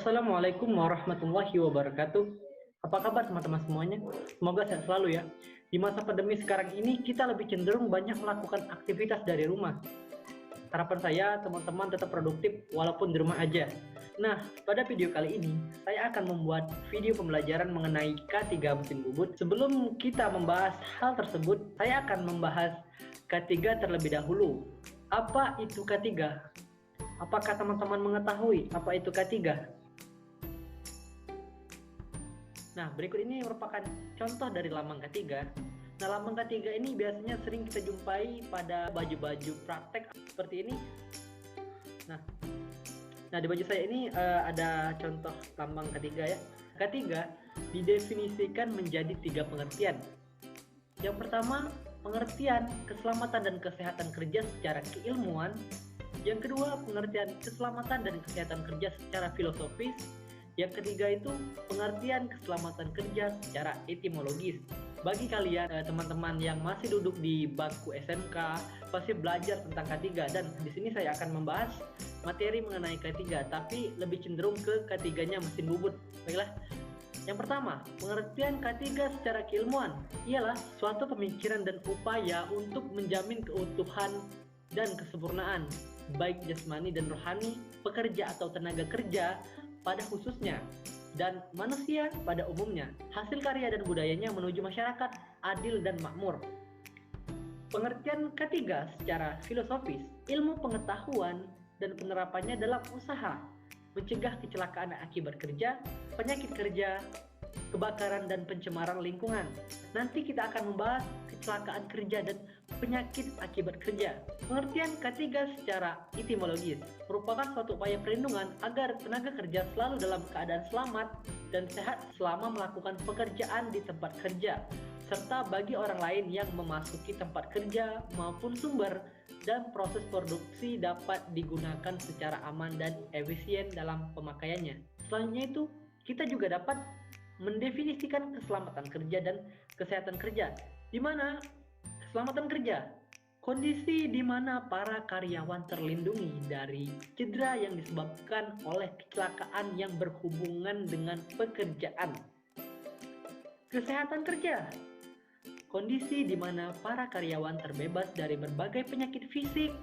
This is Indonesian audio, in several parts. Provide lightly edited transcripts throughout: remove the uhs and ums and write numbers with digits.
Assalamualaikum warahmatullahi wabarakatuh. Apa kabar teman-teman semuanya? Semoga sehat selalu ya. Di masa pandemi sekarang ini, kita lebih cenderung banyak melakukan aktivitas dari rumah. Harapan saya, teman-teman tetap produktif walaupun di rumah aja. Nah, pada video kali ini, saya akan membuat video pembelajaran mengenai K3 mesin bubut. Sebelum kita membahas hal tersebut, saya akan membahas K3 terlebih dahulu. Apa itu K3? Apakah teman-teman mengetahui apa itu K3? Nah, berikut ini merupakan contoh dari lambang K3. Nah, lambang K3 ini biasanya sering kita jumpai pada baju-baju praktek seperti ini. Nah, di baju saya ini ada contoh lambang K3 ya. K3 didefinisikan menjadi 3 pengertian. Yang pertama, pengertian keselamatan dan kesehatan kerja secara keilmuan. Yang kedua, pengertian keselamatan dan kesehatan kerja secara filosofis. Yang ketiga itu pengertian keselamatan kerja secara etimologis. Bagi kalian teman-teman yang masih duduk di bangku SMK pasti belajar tentang K3, dan di sini saya akan membahas materi mengenai K3 tapi lebih cenderung ke K3-nya mesin bubut. Baiklah. Yang pertama, pengertian K3 secara keilmuan ialah suatu pemikiran dan upaya untuk menjamin keutuhan dan kesempurnaan baik jasmani dan rohani pekerja atau tenaga kerja pada khususnya, dan manusia pada umumnya, hasil karya dan budayanya menuju masyarakat adil dan makmur. Pengertian K3 secara filosofis, ilmu pengetahuan dan penerapannya dalam usaha, mencegah kecelakaan akibat kerja, penyakit kerja, kebakaran dan pencemaran lingkungan. Nanti kita akan membahas kecelakaan kerja dan penyakit akibat kerja. Pengertian K3 secara etimologis merupakan suatu upaya perlindungan agar tenaga kerja selalu dalam keadaan selamat dan sehat selama melakukan pekerjaan di tempat kerja, serta bagi orang lain yang memasuki tempat kerja maupun sumber dan proses produksi dapat digunakan secara aman dan efisien dalam pemakaiannya. Selanjutnya itu, kita juga dapat mendefinisikan keselamatan kerja dan kesehatan kerja, di mana keselamatan kerja, kondisi di mana para karyawan terlindungi dari cedera yang disebabkan oleh kecelakaan yang berhubungan dengan pekerjaan. Kesehatan kerja, kondisi di mana para karyawan terbebas dari berbagai penyakit fisik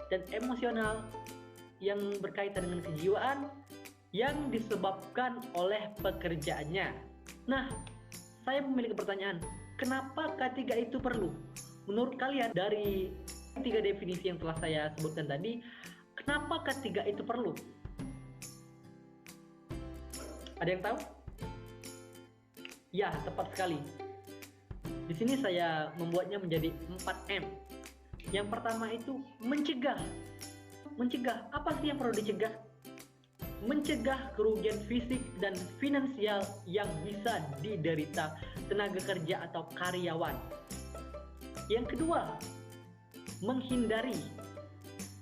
dan emosional yang berkaitan dengan kejiwaan yang disebabkan oleh pekerjaannya. Nah, saya memiliki pertanyaan, kenapa K3 itu perlu? Menurut kalian, dari 3 definisi yang telah saya sebutkan tadi, kenapa K3 itu perlu? Ada yang tahu? Ya, tepat sekali. Di sini saya membuatnya menjadi 4M. Yang pertama itu mencegah. Mencegah, apa sih yang perlu dicegah? Mencegah kerugian fisik dan finansial yang bisa diderita tenaga kerja atau karyawan. Yang kedua, menghindari.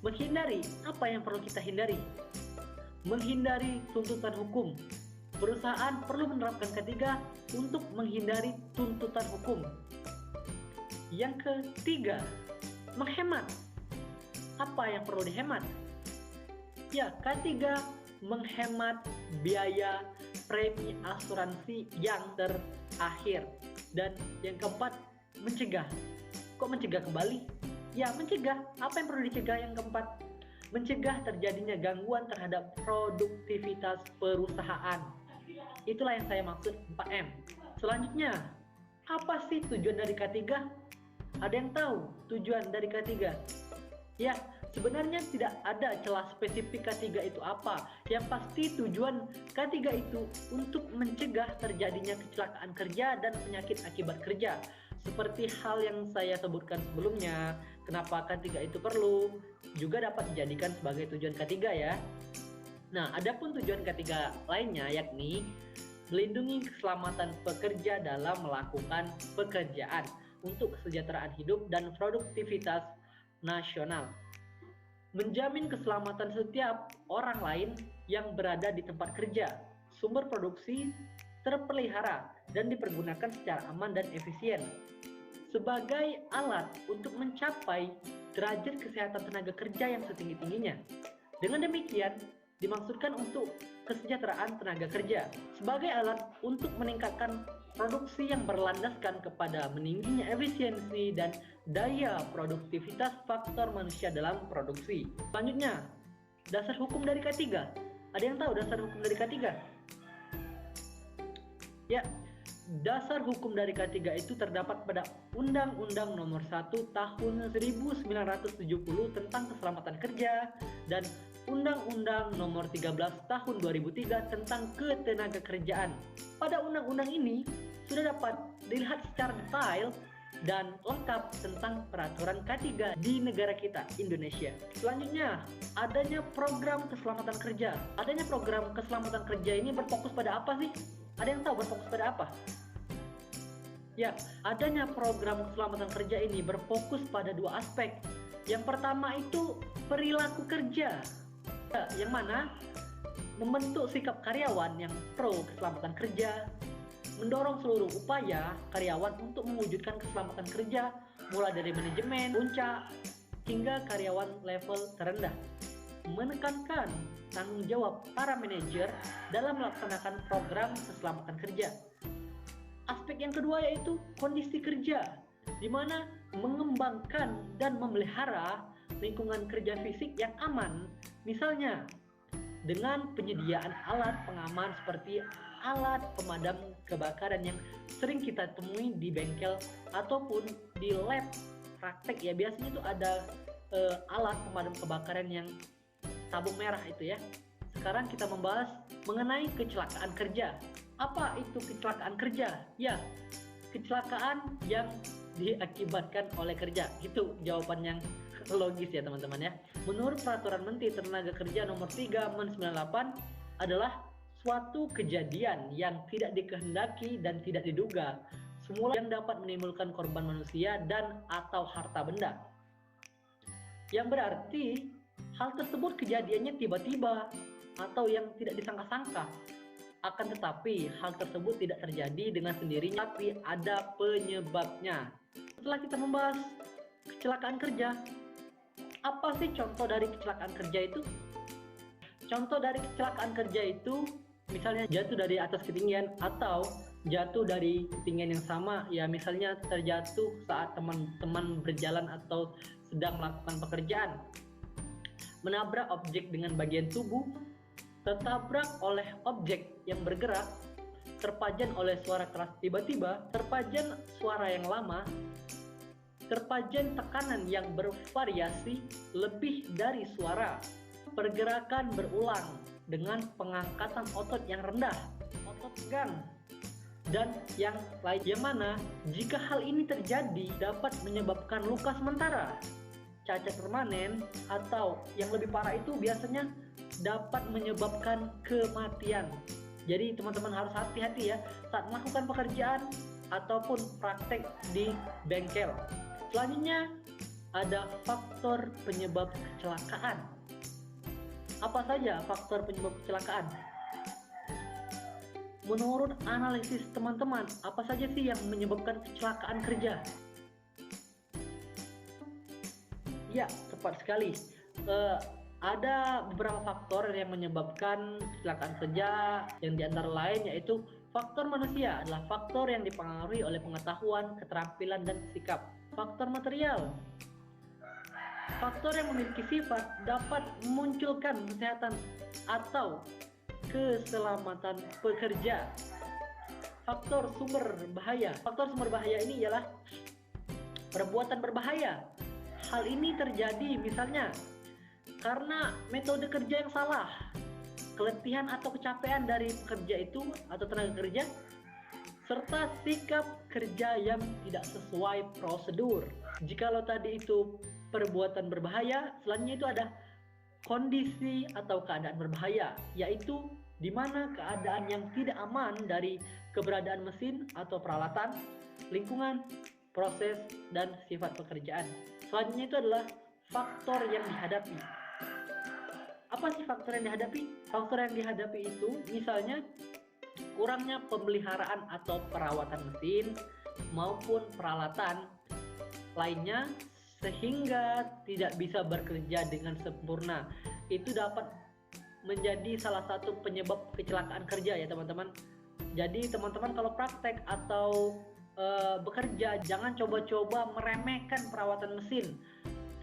Menghindari, apa yang perlu kita hindari? Menghindari tuntutan hukum. Perusahaan perlu menerapkan K3 untuk menghindari tuntutan hukum. Yang ketiga, menghemat. Apa yang perlu dihemat? Ya, K3 menghemat biaya premi asuransi yang terakhir. Dan yang keempat, mencegah. Kok mencegah kembali? Ya, mencegah. Apa yang perlu dicegah yang keempat? Mencegah terjadinya gangguan terhadap produktivitas perusahaan. Itulah yang saya maksud 4M. Selanjutnya, apa sih tujuan dari K3? Ada yang tahu tujuan dari K3? Ya, sebenarnya tidak ada celah spesifik K3 itu apa. Yang pasti tujuan K3 itu untuk mencegah terjadinya kecelakaan kerja dan penyakit akibat kerja. Seperti hal yang saya sebutkan sebelumnya, kenapa K3 itu perlu, juga dapat dijadikan sebagai tujuan K3 ya. Nah, adapun tujuan K3 lainnya yakni melindungi keselamatan pekerja dalam melakukan pekerjaan untuk kesejahteraan hidup dan produktivitas nasional. Menjamin keselamatan setiap orang lain yang berada di tempat kerja, sumber produksi terpelihara dan dipergunakan secara aman dan efisien sebagai alat untuk mencapai derajat kesehatan tenaga kerja yang setinggi-tingginya. Dengan demikian, dimaksudkan untuk kesejahteraan tenaga kerja sebagai alat untuk meningkatkan produksi yang berlandaskan kepada meningginya efisiensi dan daya produktivitas faktor manusia dalam produksi. Selanjutnya, dasar hukum dari K3. Ada yang tahu dasar hukum dari K3? Ya, dasar hukum dari K3 itu terdapat pada Undang-Undang Nomor 1 Tahun 1970 tentang Keselamatan Kerja dan Undang-Undang Nomor 13 Tahun 2003 tentang Ketenagakerjaan. Pada undang-undang ini sudah dapat dilihat secara detail dan lengkap tentang peraturan K3 di negara kita, Indonesia. Selanjutnya, adanya program keselamatan kerja. Adanya program keselamatan kerja ini berfokus pada apa sih? Ada yang tahu berfokus pada apa? Ya, adanya program keselamatan kerja ini berfokus pada dua aspek. Yang pertama itu perilaku kerja, yang mana membentuk sikap karyawan yang pro keselamatan kerja, mendorong seluruh upaya karyawan untuk mewujudkan keselamatan kerja, mulai dari manajemen, puncak, hingga karyawan level terendah. Menekankan tanggung jawab para manajer dalam melaksanakan program keselamatan kerja. Aspek yang kedua yaitu kondisi kerja, di mana mengembangkan dan memelihara lingkungan kerja fisik yang aman, misalnya dengan penyediaan alat pengaman seperti alat pemadam kebakaran yang sering kita temui di bengkel ataupun di lab praktek ya. Biasanya itu ada alat pemadam kebakaran yang tabung merah itu ya. Sekarang kita membahas mengenai kecelakaan kerja. Apa itu kecelakaan kerja? Ya, kecelakaan yang diakibatkan oleh kerja. Itu jawaban yang logis ya teman-teman ya. Menurut Peraturan Menteri Tenaga Kerja Nomor 3 Men98 adalah suatu kejadian yang tidak dikehendaki dan tidak diduga semula yang dapat menimbulkan korban manusia dan atau harta benda. Yang berarti hal tersebut kejadiannya tiba-tiba atau yang tidak disangka-sangka. Akan tetapi hal tersebut tidak terjadi dengan sendirinya, tapi ada penyebabnya. Setelah kita membahas kecelakaan kerja, apa sih contoh dari kecelakaan kerja itu? Contoh dari kecelakaan kerja itu misalnya jatuh dari atas ketinggian atau jatuh dari ketinggian yang sama, ya misalnya terjatuh saat teman-teman berjalan atau sedang melakukan pekerjaan, menabrak objek dengan bagian tubuh, tertabrak oleh objek yang bergerak, terpajan oleh suara keras tiba-tiba, terpajan suara yang lama, terpajan tekanan yang bervariasi lebih dari suara, pergerakan berulang dengan pengangkatan otot yang rendah, otot tegang, dan yang lain, yang mana jika hal ini terjadi dapat menyebabkan luka sementara, cacat permanen, atau yang lebih parah itu biasanya dapat menyebabkan kematian. Jadi teman-teman harus hati-hati ya saat melakukan pekerjaan ataupun praktek di bengkel. Selanjutnya ada faktor penyebab kecelakaan. Apa saja faktor penyebab kecelakaan? Menurut analisis teman-teman, apa saja sih yang menyebabkan kecelakaan kerja? Ya, tepat sekali. Ada beberapa faktor yang menyebabkan kecelakaan kerja, yang diantara lain yaitu faktor manusia adalah faktor yang dipengaruhi oleh pengetahuan, keterampilan, dan sikap. Faktor material, faktor yang memiliki sifat dapat memunculkan kesehatan atau keselamatan pekerja. Faktor sumber bahaya, faktor sumber bahaya ini ialah perbuatan berbahaya. Hal ini terjadi misalnya karena metode kerja yang salah, keletihan atau kecapean dari pekerja itu atau tenaga kerja, serta sikap kerja yang tidak sesuai prosedur. Jikalau tadi itu perbuatan berbahaya, selanjutnya itu ada kondisi atau keadaan berbahaya, yaitu di mana keadaan yang tidak aman dari keberadaan mesin atau peralatan, lingkungan, proses, dan sifat pekerjaan. Selanjutnya itu adalah faktor yang dihadapi. Apa sih faktor yang dihadapi? Faktor yang dihadapi itu misalnya kurangnya pemeliharaan atau perawatan mesin maupun peralatan lainnya sehingga tidak bisa bekerja dengan sempurna. Itu dapat menjadi salah satu penyebab kecelakaan kerja ya teman-teman. Jadi teman-teman kalau praktek atau bekerja, jangan coba-coba meremehkan perawatan mesin.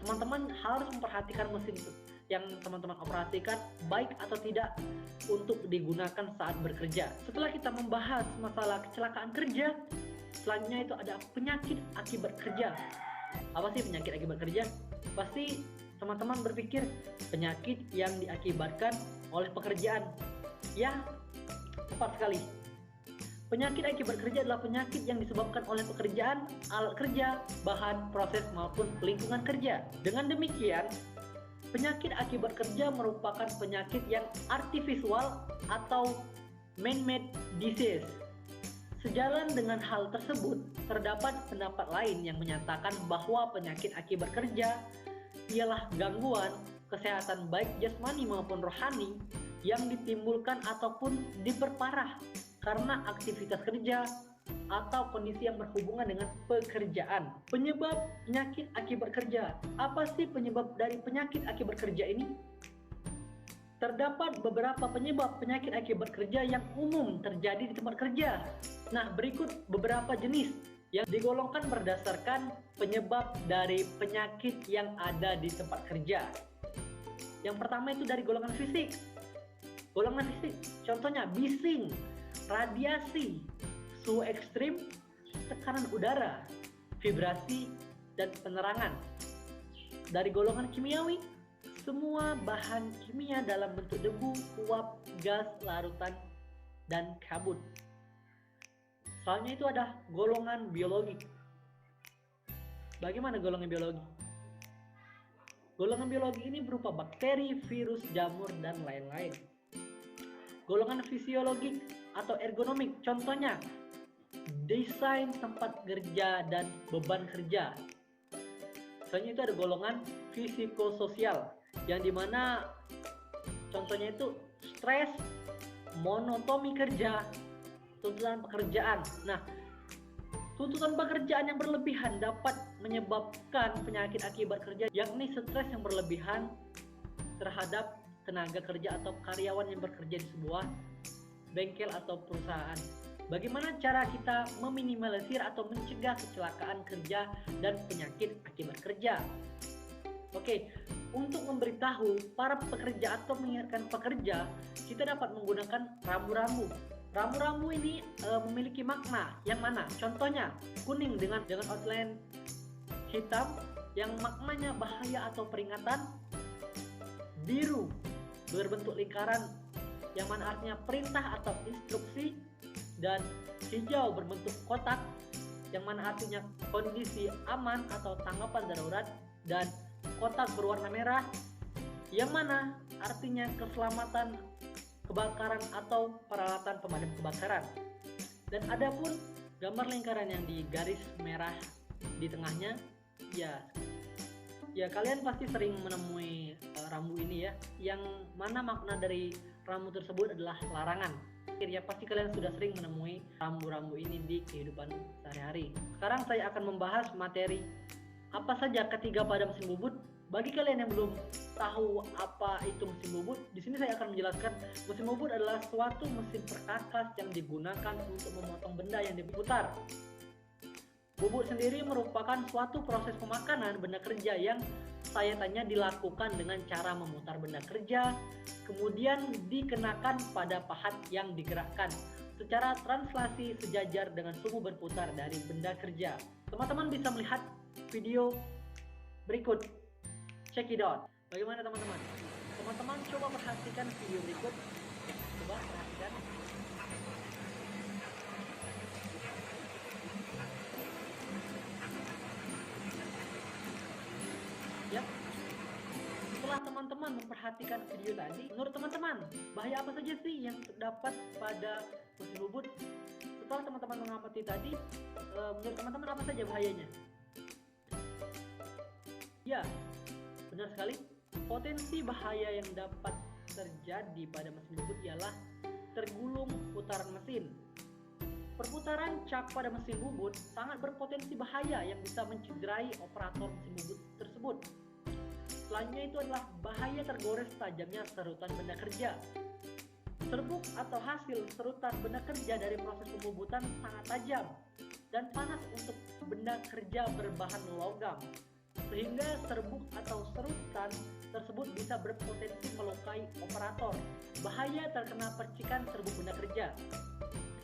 Teman-teman harus memperhatikan mesin yang teman-teman operasikan baik atau tidak untuk digunakan saat bekerja. Setelah kita membahas masalah kecelakaan kerja, selanjutnya itu ada penyakit akibat kerja. Apa sih penyakit akibat kerja? Pasti teman-teman berpikir penyakit yang diakibatkan oleh pekerjaan. Ya, tepat sekali. Penyakit akibat kerja adalah penyakit yang disebabkan oleh pekerjaan, alat kerja, bahan, proses, maupun lingkungan kerja. Dengan demikian, penyakit akibat kerja merupakan penyakit yang artificial atau man-made disease. Sejalan dengan hal tersebut, terdapat pendapat lain yang menyatakan bahwa penyakit akibat kerja ialah gangguan kesehatan baik jasmani maupun rohani yang ditimbulkan ataupun diperparah karena aktivitas kerja atau kondisi yang berhubungan dengan pekerjaan. Penyebab penyakit akibat kerja. Apa sih penyebab dari penyakit akibat kerja ini? Terdapat beberapa penyebab penyakit akibat kerja yang umum terjadi di tempat kerja. Nah, berikut beberapa jenis yang digolongkan berdasarkan penyebab dari penyakit yang ada di tempat kerja. Yang pertama itu dari golongan fisik. Golongan fisik, contohnya bising, radiasi, suhu ekstrim, tekanan udara, vibrasi, dan penerangan. Dari golongan kimiawi, semua bahan kimia dalam bentuk debu, uap, gas, larutan, dan kabut. Soalnya itu ada golongan biologi. Bagaimana golongan biologi? Golongan biologi ini berupa bakteri, virus, jamur, dan lain-lain. Golongan fisiologik atau ergonomik, contohnya desain tempat kerja dan beban kerja. Selanjutnya itu ada golongan fisikososial, yang dimana contohnya itu stres, monotoni kerja, tuntutan pekerjaan. Nah, tuntutan pekerjaan yang berlebihan dapat menyebabkan penyakit akibat kerja, yakni stres yang berlebihan terhadap tenaga kerja atau karyawan yang bekerja di sebuah bengkel atau perusahaan. Bagaimana cara kita meminimalisir atau mencegah kecelakaan kerja dan penyakit akibat kerja? Oke, untuk memberitahu para pekerja atau mengingatkan pekerja, kita dapat menggunakan rambu-rambu. Rambu-rambu ini memiliki makna yang mana? Contohnya kuning dengan outline hitam yang maknanya bahaya atau peringatan, biru berbentuk lingkaran yang mana artinya perintah atau instruksi, dan hijau berbentuk kotak yang mana artinya kondisi aman atau tanggapan darurat, dan kotak berwarna merah yang mana artinya keselamatan kebakaran atau peralatan pemadam kebakaran. Dan ada pun gambar lingkaran yang di garis merah di tengahnya. Ya kalian pasti sering menemui rambu ini ya, yang mana makna dari rambu tersebut adalah larangan. Ya pasti kalian sudah sering menemui rambu-rambu ini di kehidupan sehari-hari. Sekarang saya akan membahas materi apa saja ketiga pada mesin bubut. Bagi kalian yang belum tahu apa itu mesin bubut, di sini saya akan menjelaskan mesin bubut adalah suatu mesin perkakas yang digunakan untuk memotong benda yang diputar. Bubut sendiri merupakan suatu proses pemakanan benda kerja yang saya tanya dilakukan dengan cara memutar benda kerja, kemudian dikenakan pada pahat yang digerakkan secara translasi sejajar dengan suhu berputar dari benda kerja. Teman-teman bisa melihat video berikut. Check it out. Bagaimana teman-teman? Teman-teman coba perhatikan video berikut. Coba perhatikan. Ya. Setelah teman-teman memperhatikan video tadi, menurut teman-teman, bahaya apa saja sih yang terdapat pada mesin bubut? Setelah teman-teman mengamati tadi, menurut teman-teman apa saja bahayanya? Ya, benar sekali. Potensi bahaya yang dapat terjadi pada mesin bubut ialah tergulung putaran mesin. Perputaran cak pada mesin bubut sangat berpotensi bahaya yang bisa mencederai operator mesin bubut tersebut. Selanjutnya itu adalah bahaya tergores tajamnya serutan benda kerja. Serbuk atau hasil serutan benda kerja dari proses pembubutan sangat tajam dan panas untuk benda kerja berbahan logam, sehingga serbuk atau serutan tersebut bisa berpotensi melukai operator. Bahaya terkena percikan serbuk benda kerja.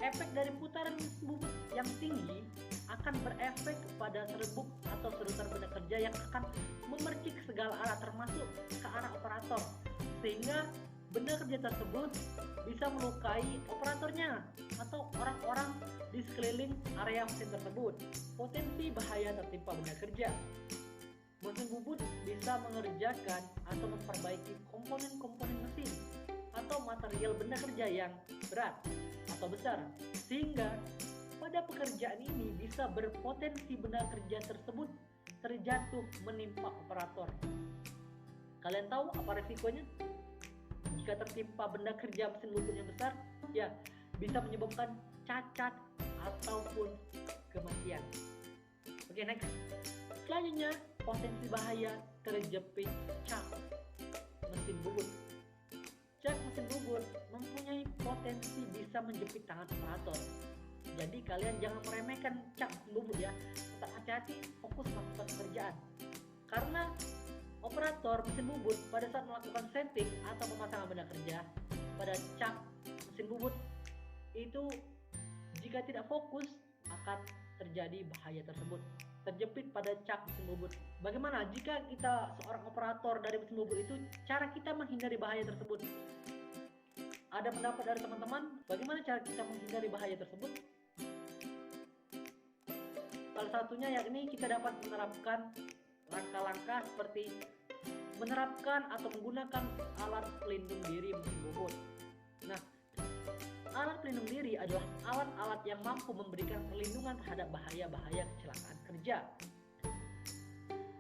Efek dari putaran bubut yang tinggi akan berefek kepada serbuk atau serutan benda kerja yang akan memercik segala arah termasuk ke arah operator, sehingga benda kerja tersebut bisa melukai operatornya atau orang-orang di sekeliling area mesin tersebut. Potensi bahaya tertimpa benda kerja. Mesin bubut bisa mengerjakan atau memperbaiki komponen-komponen mesin atau material benda kerja yang berat atau besar, sehingga pada pekerjaan ini bisa berpotensi benda kerja tersebut terjatuh menimpa operator. Kalian tahu apa resikonya? Jika tertimpa benda kerja mesin bubut yang besar, ya bisa menyebabkan cacat ataupun kematian. Oke, next. Selanjutnya, potensi bahaya terjepit cak mesin bubut. Cak mesin bubut mempunyai potensi bisa menjepit tangan operator. Jadi kalian jangan meremehkan cak mesin bubut ya. Tetap hati-hati, fokus melakukan pekerjaan. Karena operator mesin bubut pada saat melakukan setting atau pemasangan benda kerja pada cak mesin bubut itu, jika tidak fokus akan terjadi bahaya tersebut, terjepit pada cak mesin bubut. Bagaimana jika kita seorang operator dari mesin bubut itu, cara kita menghindari bahaya tersebut? Ada pendapat dari teman-teman bagaimana cara kita menghindari bahaya tersebut? Salah satunya yakni kita dapat menerapkan langkah-langkah seperti menerapkan atau menggunakan alat pelindung diri mesin bubut. Nah, alat pelindung diri adalah alat-alat yang mampu memberikan perlindungan terhadap bahaya-bahaya kecelakaan kerja.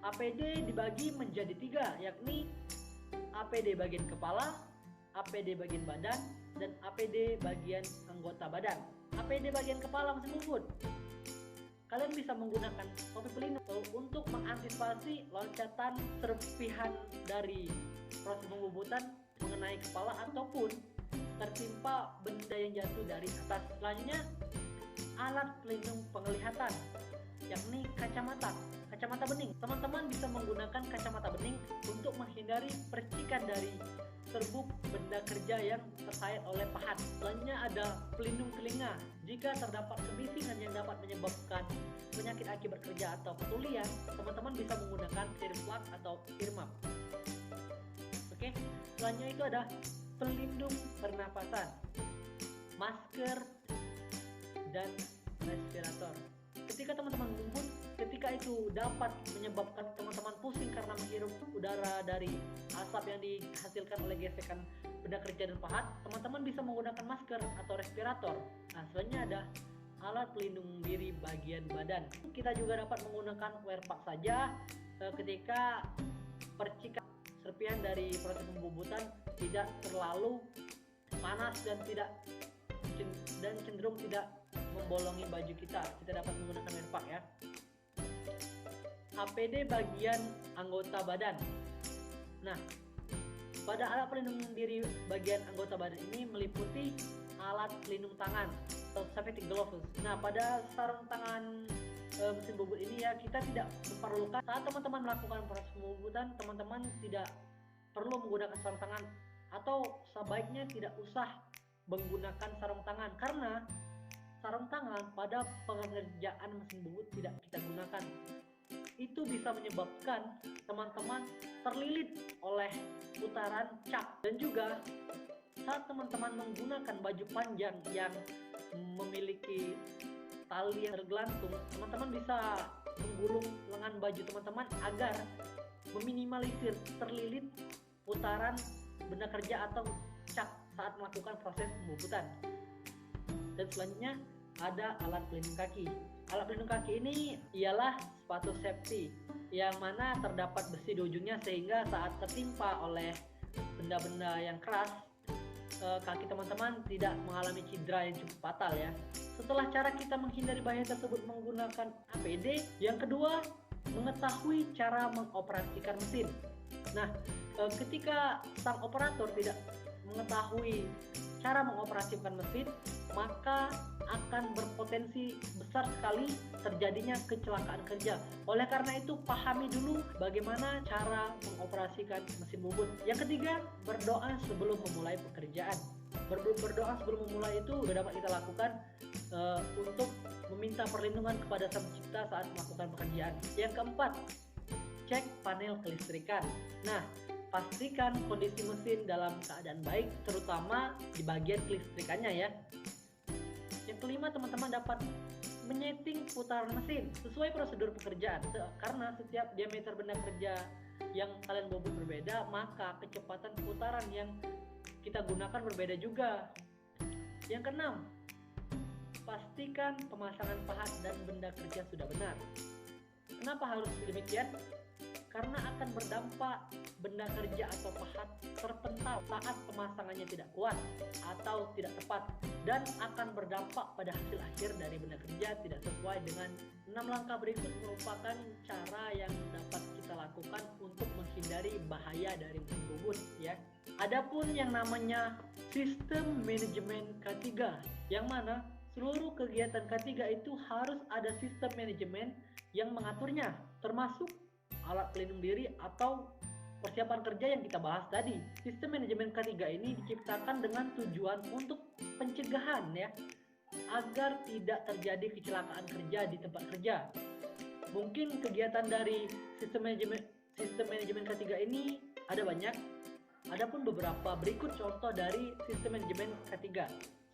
APD dibagi menjadi 3, yakni APD bagian kepala, APD bagian badan, dan APD bagian anggota badan. APD bagian kepala mesin bubut. Kalian bisa menggunakan topi pelindung untuk mengantisipasi loncatan serpihan dari proses pembubutan mengenai kepala ataupun tertimpa benda yang jatuh dari atas. Selanjutnya, alat pelindung penglihatan, yakni kacamata bening. Teman-teman bisa menggunakan kacamata bening untuk menghindari percikan dari serbuk benda kerja yang tersayat oleh pahat. Selanjutnya ada pelindung telinga. Jika terdapat kebisingan yang dapat menyebabkan penyakit akibat kerja atau ketulian, teman-teman bisa menggunakan earplug atau earmuff. Oke, selanjutnya itu ada pelindung pernapasan, masker, dan respirator. Ketika teman-teman mengumpul, ketika itu dapat menyebabkan teman-teman pusing karena menghirup udara dari asap yang dihasilkan oleh gesekan benda kerja dan pahat, teman-teman bisa menggunakan masker atau respirator. Nah, selanjutnya ada alat pelindung diri bagian badan. Kita juga dapat menggunakan wear pack saja ketika percikan serpihan dari proses pembubutan tidak terlalu panas dan cenderung tidak membolongi baju kita dapat menggunakan wear pack ya. APD bagian anggota badan. Nah, pada alat pelindung diri bagian anggota badan ini meliputi alat pelindung tangan atau safety gloves. Nah, pada sarung tangan mesin bubut ini ya, kita tidak memerlukan saat teman-teman melakukan proses pembubutan, teman-teman tidak perlu menggunakan sarung tangan atau sebaiknya tidak usah menggunakan sarung tangan, karena sarung tangan pada pengerjaan mesin bubut tidak kita gunakan. Itu bisa menyebabkan teman-teman terlilit oleh putaran cak, dan juga saat teman-teman menggunakan baju panjang yang memiliki tali yang tergelantung, teman-teman bisa menggulung lengan baju teman-teman agar meminimalisir terlilit putaran benda kerja atau cak saat melakukan proses pembubutan. Dan selanjutnya ada alat pelindung kaki. Alat pelindung kaki ini ialah sepatu safety yang mana terdapat besi di ujungnya, sehingga saat tertimpa oleh benda-benda yang keras, kaki teman-teman tidak mengalami cedera yang cukup fatal ya. Setelah cara kita menghindari bahaya tersebut menggunakan APD, yang kedua, mengetahui cara mengoperasikan mesin. Nah, ketika sang operator tidak mengetahui cara mengoperasikan mesin, maka akan berpotensi besar sekali terjadinya kecelakaan kerja. Oleh karena itu, pahami dulu bagaimana cara mengoperasikan mesin bubut. Yang ketiga, berdoa sebelum memulai pekerjaan. Berdoa sebelum memulai itu dapat kita lakukan untuk meminta perlindungan kepada Sang Pencipta saat melakukan pekerjaan. Yang keempat, cek panel kelistrikan. Nah, pastikan kondisi mesin dalam keadaan baik, terutama di bagian kelistrikannya ya. Yang kelima, teman-teman dapat menyeting putaran mesin sesuai prosedur pekerjaan. Karena setiap diameter benda kerja yang kalian bobot berbeda, maka kecepatan putaran yang kita gunakan berbeda juga. Yang keenam, pastikan pemasangan pahat dan benda kerja sudah benar. Kenapa harus demikian? Karena akan berdampak benda kerja atau pahat terpental saat pemasangannya tidak kuat atau tidak tepat, dan akan berdampak pada hasil akhir dari benda kerja tidak sesuai dengan 6 langkah berikut. Merupakan cara yang dapat kita lakukan untuk menghindari bahaya dari mesin bubut ya. Adapun yang namanya sistem manajemen K3, yang mana seluruh kegiatan K3 itu harus ada sistem manajemen yang mengaturnya, termasuk alat pelindung diri atau persiapan kerja yang kita bahas tadi. Sistem manajemen K3 ini diciptakan dengan tujuan untuk pencegahan ya, agar tidak terjadi kecelakaan kerja di tempat kerja. Mungkin kegiatan dari sistem manajemen K3 ini ada banyak. Adapun beberapa berikut contoh dari sistem manajemen K3,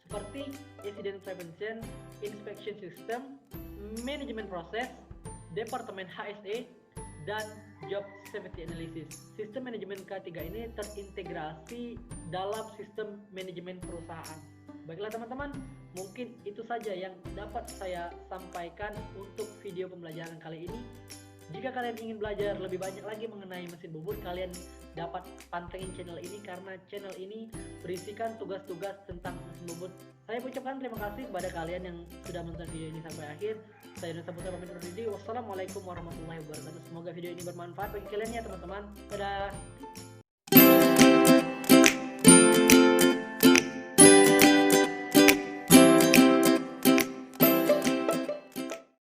seperti Incident Prevention, Inspection System, Manajemen Proses, Departemen HSE, dan Job Safety Analysis. Sistem manajemen K3 ini terintegrasi dalam sistem manajemen perusahaan. Baiklah teman-teman, mungkin itu saja yang dapat saya sampaikan untuk video pembelajaran kali ini. Jika kalian ingin belajar lebih banyak lagi mengenai mesin bubut, kalian dapat pantengin channel ini, karena channel ini berisikan tugas-tugas tentang mesin bubut. Saya ucapkan terima kasih kepada kalian yang sudah menonton video ini sampai akhir. Saya Nusa Putra pamit undur diri. Wassalamualaikum warahmatullahi wabarakatuh. Semoga video ini bermanfaat bagi kalian ya teman-teman. Dadah.